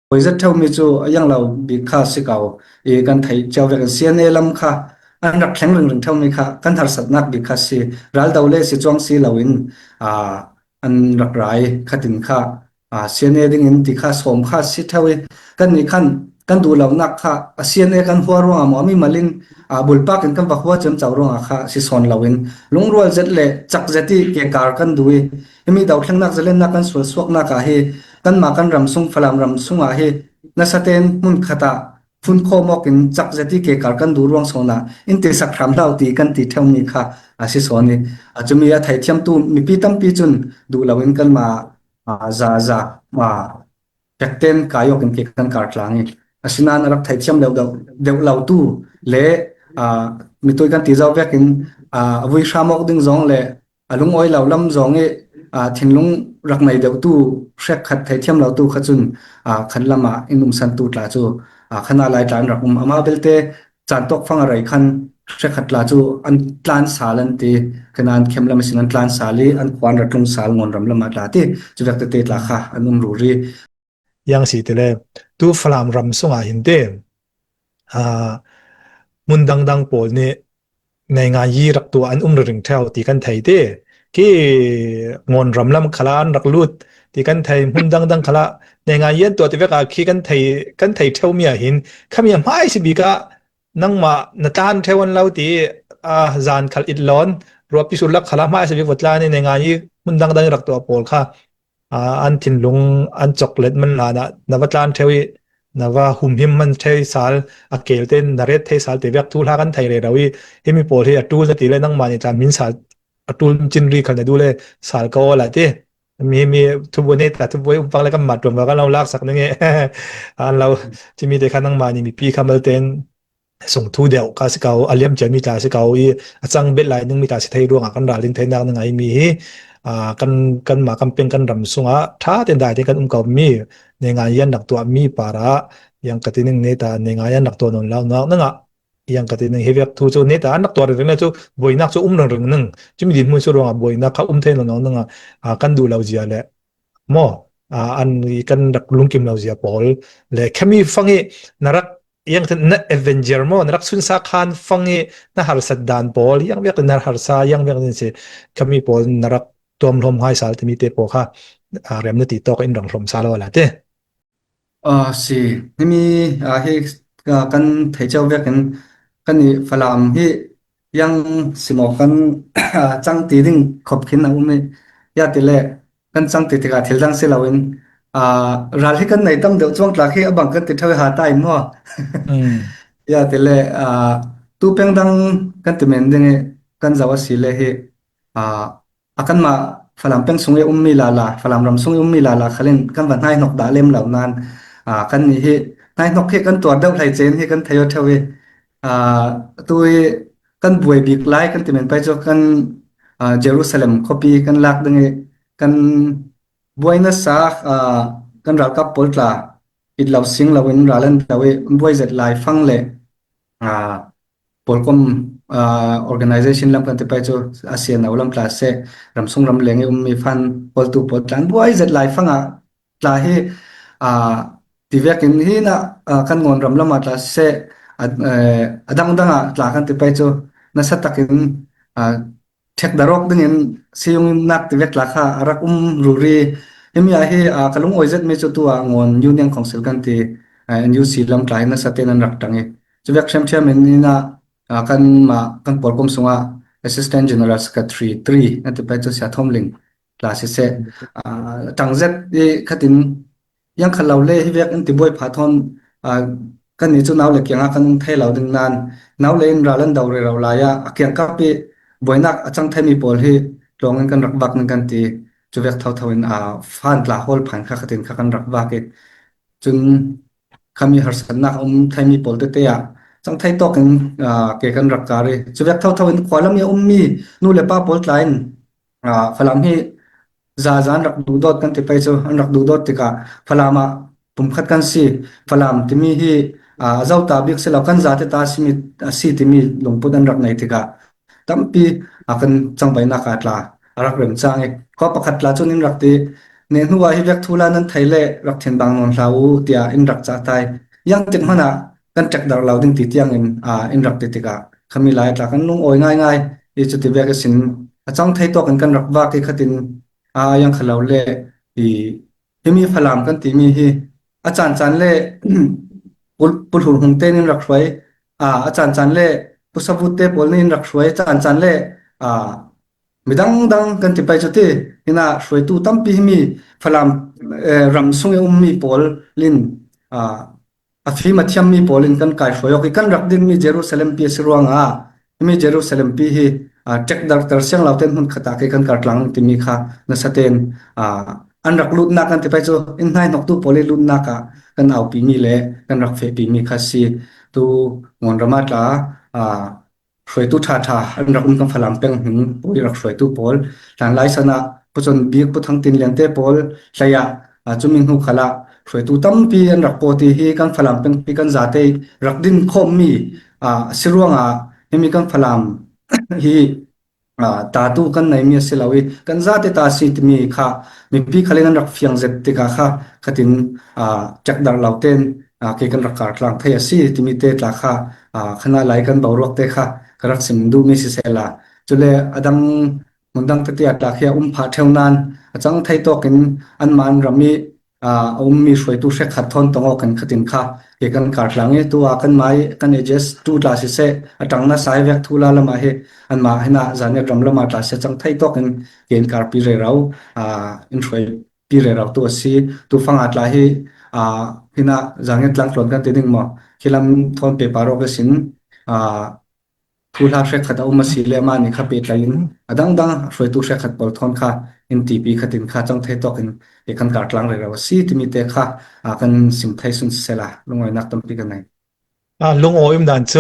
poi zat thau mi chu yang lo bi kha sikau kan thai chaw ve sian elam kha an rak thleng ring thau mi kha kan har sat nak bi kha si ral dawle si chong si lawin a an rak rai khatin kha sian e ding in ti kha som kha si thawi kan ni khan kan du lo nak kha sian e kan huwa ronga mo mi malin bulpak kan wa huwa chem chaw ronga kha si son lawin lungrol zet le chak zeti ke kar kan duwi mi daw thleng nak zelen nak kan sul suak na ka he kan ma kan ramsung phalam ramsung a he na saten mun khata phun kho mokin chak zeti ke kar kan du rong sona in te sak thram lau ti kan ti thau mi kha asi soni achumi a thai thiam tu mi pi tam pi chun du lawin kan ma za za ma pekten kayok in ke kan kar tlangi asina narak thai thiam deu lau tu le mi toy kan ti zaw vekin vui shamok ding zong le alung oi lau lam zong e thinlung rak nei deu tu shrek khat thai thiam lau tu khachun khan lama inum san tu tla chu khana lai tlan rak ama belte chan tok phang rai khan shrek khat la chu an tlan salan ti kanan khem lam sin an tlan sali an kwan ratlung sal ngon ram lama tla ti chu vek te tla kha anum ru ri yang si tele tu flam ram sunga hinde mundang dang pol niในงานยีรักตัวอันริงเท่าที่กันไทยเด้กี่งอนรำลำขลานรักลุดที่กันไทยหุ่นดังขละในงานเย็นตัวที่เวกาขี้กันไทยเท่าเมียหินขมีไม่สิบิกะนั่งมาณตานเทวันเล่าที่จานขลอิดล้อนรวบพิสุลักขละไม่สิบิวัตลาในงานยีหุ่นดังรักตัวโปลค่ะอันทินลุงอันช็อกโกแลตมันลานะนวัตลานเทวีนว่าหุ่มหิมมันเทสาลอเกลเตนนเรศเทสาลเตเวกทูลากันไทยเลยเราวิเฮมิโปที่ตูลติเลยนั่งมาในจามินสาลตูลจินรีคันดูเลยสาลก็ละเตมีทุบเนตทุบไว้ฟังแล้วก็มาตรวจว่าเราลากสักนึงเราที่มีแต่คันนั่งมานี่มีปีคัมเบลเตนส่งทูเดียวกาสเกาอเลียมเจมีตาสเกาอีจังเบ็ดไหลนึงมีตาสิไทยร่วงกันดาลินไทยนางนึงไงมีกันมากันเป็นกันรำสุงถ้าเต็นได้ที่กันเกามีในงานยันหนักตัวมีปาระยังกตินึงเนตาในงานยันหนักตัวนนแล้วนั่งยังกตินึงเฮเวกทูโจเนตาหนักตัวเรื่องนั้นจูบอยนักจูเรื่องนึงจิมีดินมือสูรวงบอยนักเขาเทนน้องนึงกันดูเราเจียแหละมออันกันดักลุงกิมเราเจียปอลและแค่มีฟังนรักยังถึงนักเอเวนเจอร์มอนรักสุนทรคานฟังนักฮาร์สัดดานปอลยังเวียกนักฮาร์ซายังเวียกนี่สิแค่มีปอลนรักตัวมลมไฮสาลที่มีเตปอค่ะเรียมนติโตก็อินดังลมซาลวะละเตสินี่มีให้กันไทยเจ้าเวียกันนี่ฝรั่งที่ยังสมองกันจังตีดิ้งขบขินนะอุ้มยาติเล่กันจังตีติกาทิลดังเสลาวินรัลที่กันในตั้มเดี๋ยวช่วงหลักให้บังกันติดเท่าหาตายมั่วยาติเล่ตูเพ่งดังกันติเมนดึงกันจะว่าสิเล่ให้akan ma falam peng sungai ummi lala falam ram sungai ummi lala khalin kan van hai nok da lem lau nan kan ni hi nai nok he kan tor dau lai chen he kan thayo thawe tui kan buai bik lai kan timen pai jo kan Jerusalem copy kan lak denge kan buaina sa kan ral kap poltla it lau sing lawin ralan tawe buai zet lai phang le polkom organization lam kan te pai chu asian awlam class se ramsung ram lenge mi fan pol tu pol tlan buai zet lai phanga tla hi tivek in hi na kan ngon ram lama tla se adang danga tla kan te pai chu na satakin thek darok dingin siung nak tivek la kha arak ruri emi a hi kalung oizet me chu tu ngon union council kan ti NUC lam tla na saten an rak tangi chuvek sem thiam ni na kan polkom sunga assistant general secretary 3 ate pai chu sia thomling class se tangzet e khatin yang khalaw le hi vek anti boy phathon kan ni chu naw le kyanga kan thai law ding nan naw le in ralan daw re raw la ya akyang ka pe boinak achang thai mi pol hi longan kan rak bak nan kan ti chu vek thaw thawin fan la hol phan kha khatin kha kan rak ba ke chun khami harsan na thai mi pol te yaจังไทยตอกันเกกันรักการเลยสุดยอดเท่าๆควาละมีมีนู่นเลยป้าโพสต์ไลน์ฝรั่งที่จานรักดูดอดกันที่ไปจะรักดูดอดที่กะฝรั่งมาปุ่มขัดกันสิฝรั่งที่มีที่เจ้าตาบิกเสลากันจาที่ตาสิมีสิที่มีหลวงปู่ดันรักในที่กะตั้มปีกันจังไปนักอาตลารักเริ่มจ้างข้อประคัดลาจนนิรักที่ เนหัวฮิเวกทุลานั้นไทยเล่รักเทียนบางนนลาวเตียอินรักจ่าไทยยังติดมันกันจักดาเราดึงติดยังอินรักติดกะขมิลายจากกันนุ่งโอยง่ายอีจุดที่เวกสินจังไทยตัวกันรักว่าที่ขัดินยังขลาวเล่ที่มีพลามกันที่มีฮีอาจารย์จันเล่ปุถุหงเต้นินรักสวยอาจารย์จันเล่ปุสบุตเตปอลนินรักสวยอาจารย์จันเล่มิดังกันที่ไปจุดที่หินะสวยตู้ตั้มปีมีพลามรำซุงมีปอลลินฟีมัธยมมีปอลินกันกายสวยโอเคกันรักดินมีเยรูซาเล็มปีสิรวงมีเยรูซาเล็มปีฮีเจ็คดักเตอร์เสียงเราเต้นหุ่นขตาเกกันกัดหลังที่มีค่ะนัสเตนอันรักลุดนักกันที่ไปจุดอินไนนกตู้ปอลิลุดนักกันเอาปีมีเล่กันรักเฟปีมีค่ะสิตู้งอนรามาตลาสวยตู้ท่าอันรักอุ้มกันพลามเป็นหินปุยรักสวยตู้ปอลหลังไล่สนะผู้ชนบีกผู้ทั้งตินเลียนเตปอลใช่ยะจุมิงหูขละสวยตู้ตั้มปีอันรักโปตีฮีกันพลามเป็นปีกันจัดเตรักดินคมมีสิรวงยังมีกันพลามฮีตาตู้กันในมีเสลาวิกันจัดเตตาสิทมีค่ะมีปีขลินันรักเฟียงเจ็ดติกาค่ะขัดินจักดาร์ลาวเตนเกี่ยกันรักการหลังเทียสิที่มีเตตลาค่ะขณะไหลกันเบารกเตค่ะกระสิมดูมีสิเซลาจุเลอดังมุนดังตะเตียตาเขียผาเทวนานจังไทยตัวกินอันมันรามีมีสวยตู้เช็คขัดทนตรงอกันขัดินค่ะเกี่ยกันการหลังตัวกันไม้กันเอเจสตู้ลาสิเซจังน่าสายเวกทุลาละมาเฮอันมาให้น่าจานเนี่ยรำละมาตาเสจังไทยตัวกันเกี่ยนการปีเรเราอินสวยปีเรเราตัวซีตัวฟังอัดลาเฮที่น่าจางเนี่ยหลังหลอนกันติดดึงมาคิลำทนเปปารอกสินทุลาเช็คขัดเอามาสีเลมานี่ครับเปิดไลน์ดังสวยตู้เช็คขัดบอลทอนค่ะอินทีปีขัดินค่ะจังไทยตัวกันเกี่ยกันการหลังเลยเราซีที่มีเตะค่ะกันสิมไทยสุนเซลาลงไว้นักตั้มปีกันไหนลุงโออิมดันโจ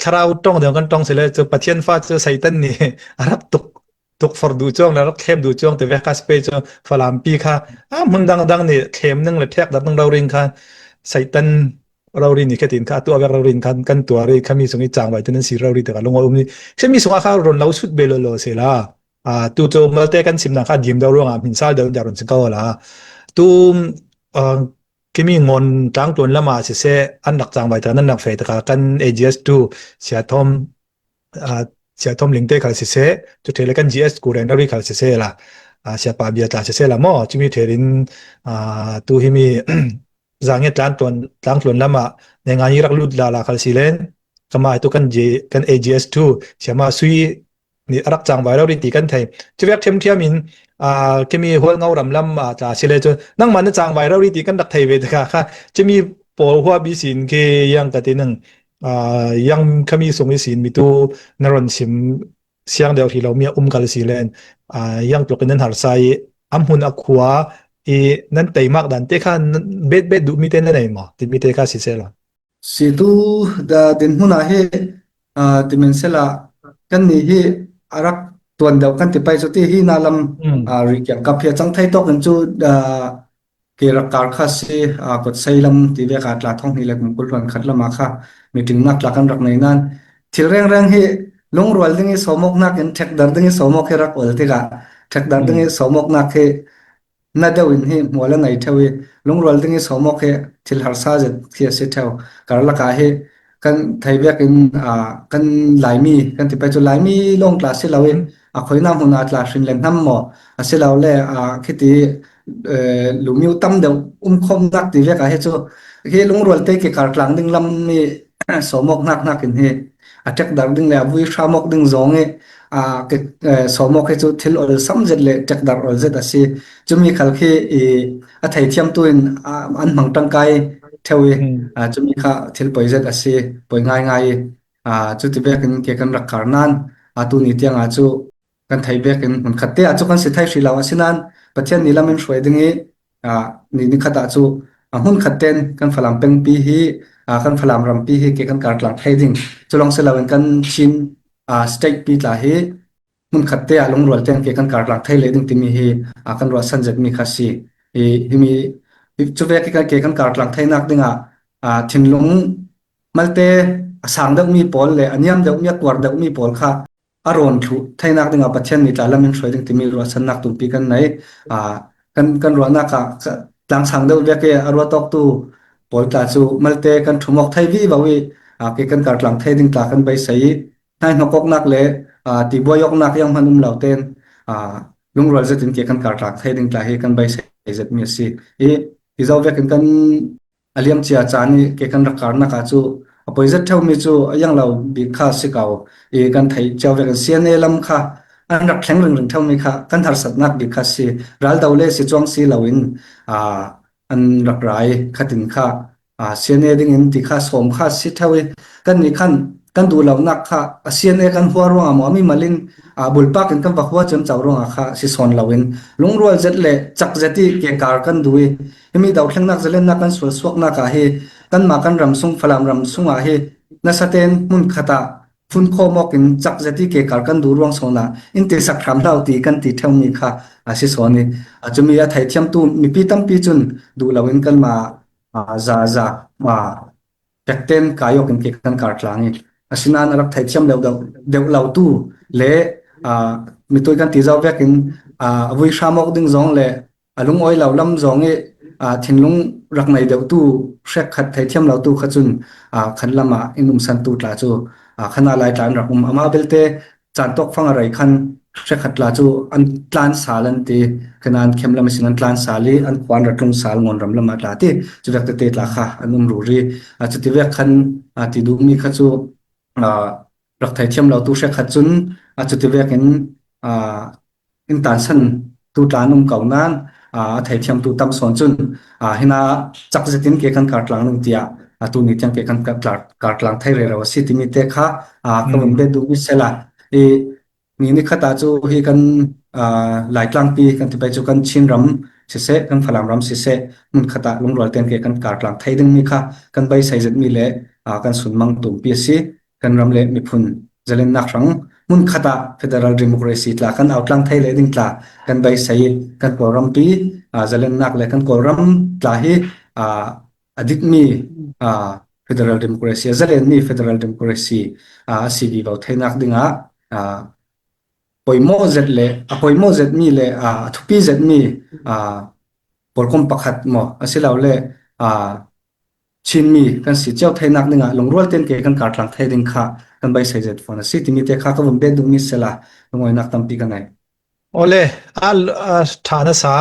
คราวตรงเดียวกันตรงเสร็จเลยจะปะเทียนฟ้าจะใส่ตันนี่รับตุกฟอร์ดูจ้องแล้วเข้มดูจ้องแต่เวกัสเปจฟลามปีค่ะมึงดังนี่เข้มนึงเลยแทกดังเราเริงค่ะใส่ตันเราเรินนี่แค่ตินค่ะตัวเวกเราเรินกันตัวเริขมีสงอีจางไว้ตัวนั้นสิเราเรินแต่กับลุงโออิมนี่เช่นมีสงอาคารอนเราสุดเบลโลเสละตัวโจมาเตกันสิมนักค่ะยิมดาวรุ่งมินซาลเดินจากรอนสิงคโปร์ละตัวก็มีงอนตั้งตัวละมาเสียอันดักจางไว้แต่นั้นนักเฟตกัน AGS2 เสียทอมลิงเตคัลเสียจุดเทเลกัน GS กูเรนดาริคัลเสียละเสียปาเบียตาเสียละมั่วจิมีเทรินตัวที่มีจางเงี้ยตั้งตัวละมาในงานนี้รักลุดลาคัลสิเลนก็มาตัวกัน AGS2 เสียมาซุยนี่รักจางไว้เราดีตีกันไทยจะเวียกเทียมมินก็มีหัวเงารำลำจากเชลจนนั่งมันจางไว้เราดีตีกันดักไทยเวทค่ะจะมีปอหัวบิสินเกยังกะตินึงยังขมีสงวิสินมีตัวนรนสิมเสียงเดียวที่เรามีกัลสิเลนยังตัวกันนั้นหาไซอัมหุนอักขัวนั้นไตมากดันเตค่ะเบ็ดดูมีเต้นได้ไหมที่มีเตค่ะสิเซลสิตูดาดินหุนาเฮดิเมนเซลากันนี่เฮรักตัวเดียวกันที่ไปสุดที่ฮีนาลัมริกยังกับเพียจังไทยตกกันจูเกี่ยวกับการค้าสิกดใช้ลำที่เวกาตลาดท่องนี่แหละมุกุลวันขัดละมาค่ะมีถึงนักลักกันรักในนั้นที่เร่งเฮลงรัวดึงสมกนักเห็นเทคดันดึงสมกเฮรักอลติกาเทคดันดึงสมกนักเฮน่าเดวินเฮมัวละไหนเทวีลงรัวดึงสมกเฮที่หาซาเจที่เสียเทวการละกาเฮกันไทยเวียกันกันหลายมีกันที่ไปจนหลายมีลงกลาสเราเองคอยน้ำหัวนาตลาดฟินแลนด์น้ำหมอเสเราเล่คิดที่ลุมิวตั้มเดียวคมนักที่เวียกเฮจูเฮลงรัวเตะเกี่ยวกับหลังดึงลำมีสมกนักกินเฮจักดักดึงแล้ววิชามกดึงจงสมกเฮจูทิลอลซัมเจเลจักดักอลเจตสิจะมีขัลคีไทยเทียมตัวอันมังตังไกเทวีจะมีข้าทิลปอยเจตสิปอยง่ายจุดที่เบียกันเกี่ยวกับรักการนั้นตัวนี้ที่จูกันไทยเบียกันมันขัดเตะจูกันสิไทยสิลาวสินั้นประเทศนี้ละมันช่วยดึงนี่ขัดจูหุ่นขัดเต้นกันฝรั่งเป็นปีฮีกันฝรั่งรำปีฮีเกี่ยวกับการหลังไทยดิ่งจะลองเสลาเป็นกันชินสเต็กปีตาฮีหุ่นขัดเตะลงรัวเต้นเกี่ยวกับการหลังไทยเลยดิ่งที่มีฮีกันรัวสันเจ็ดมีข้าศึกมีจุดเกี่ยวกับการหลังไทยนักดิ่งทิ้งลงมัลเตสังเด็กมีปอลเลยอันยามเด็กมีกวาดเด็กมีปอลค่ะอารมณ์ทุไทยนักดิ่งประเทศนี้ตาละมันช่วยดิ่งที่มีรัวสันนักตุ่มปีกันไหน kan ro na ka tlang sang deuh vek ke arwa tok tu pol tla chu malte kan thumok thai vi bawi ke kan kar tlang thai ding tla kan bai sai nai nokok nak le ti boyok nak yang hanum lauten lung rol zetin ke kan kar tlang thai ding tla he kan bai sai zet mi si i zau vek kan aliam chia chani ke kan rakar na ka chu apoi zet thau mi chu ayang lau bi kha sikau kan thai chaw vek sian e lam kha an rak thleng ring thau mi kha kan thar sat nak bi kha si ral daule si chuang si lawin an rak rai khatin kha sian e ding in ti kha som kha si thawi kan ni khan kan du law nak kha sian e kan huwa ronga mo mi malin bulpa kan wa huwa chem chaw ronga kha si son lawin lungrol zet le chak zeti ke kar kan dui mi daw thleng nak zelen nak kan sul suak na ka he kan ma kan ram sung phalam ram sunga he na saten mun khata phun kho mokin chak zeti ke kar kan du rong sona in te sak tham lau ti kan ti thau mi kha si soni chumi a thai thiam tu mi pi tam pi chun du lawin kan ma za ma pekten kayok in ke kan kar tlangi asinan arak thai thiam deu lau tu le mi toy kan ti zaw vekin vui shamok ding zong le alung oi lau lam zong e thinglung rak nai deu tu shrek khat thai thiam lau tu khachun khan lama inum san tu tla chu khana lai tlan rakum ama belte chan tok phang rai khan shrek khat la chu an tlan salan ti kanan khemlam sinan tlan sali an kwan ratlung sal ngon ram lama tla ti chudak te tla kha anum ruri chuti ve khan ti du mi khachu rak thai thiam lau tu shrek khat chun chuti ve kin in tan san tu tlanum kaunan thai thiam tu tam son chun hina chak zetin ke kan kar tlang nung tia tu ni tiang ke kan kar tlang thai re raw si ti mi te kha kamun be du sela ni khata chu hi kan lai tlang pi kan ti pai chu kan chin ram se kan phalam ram se mun khata lung rol ten ke kan kar tlang thai ding mi kha kan bai sai zet mi le kan sun mang tum pi si kan ram le mi phun zalen nak rang mun khata federal democracy tla kan outlang thai le ding tla kan bai sai kan program pi zalen nak le kan program tla hi adik mi federal democracy zalen mi federal democracy cv bau thainak dinga poimo zet le poimo zet mi le thupi zet mi polkom pakhat mo asilaw le chin mi kan si chaw thainak dinga longrol ten ke kan kar tlang thai ding kha kan bai sai zet phone si timi te kha ka bum be du mi sela ngoi nak tampi kan ai ole al thana sa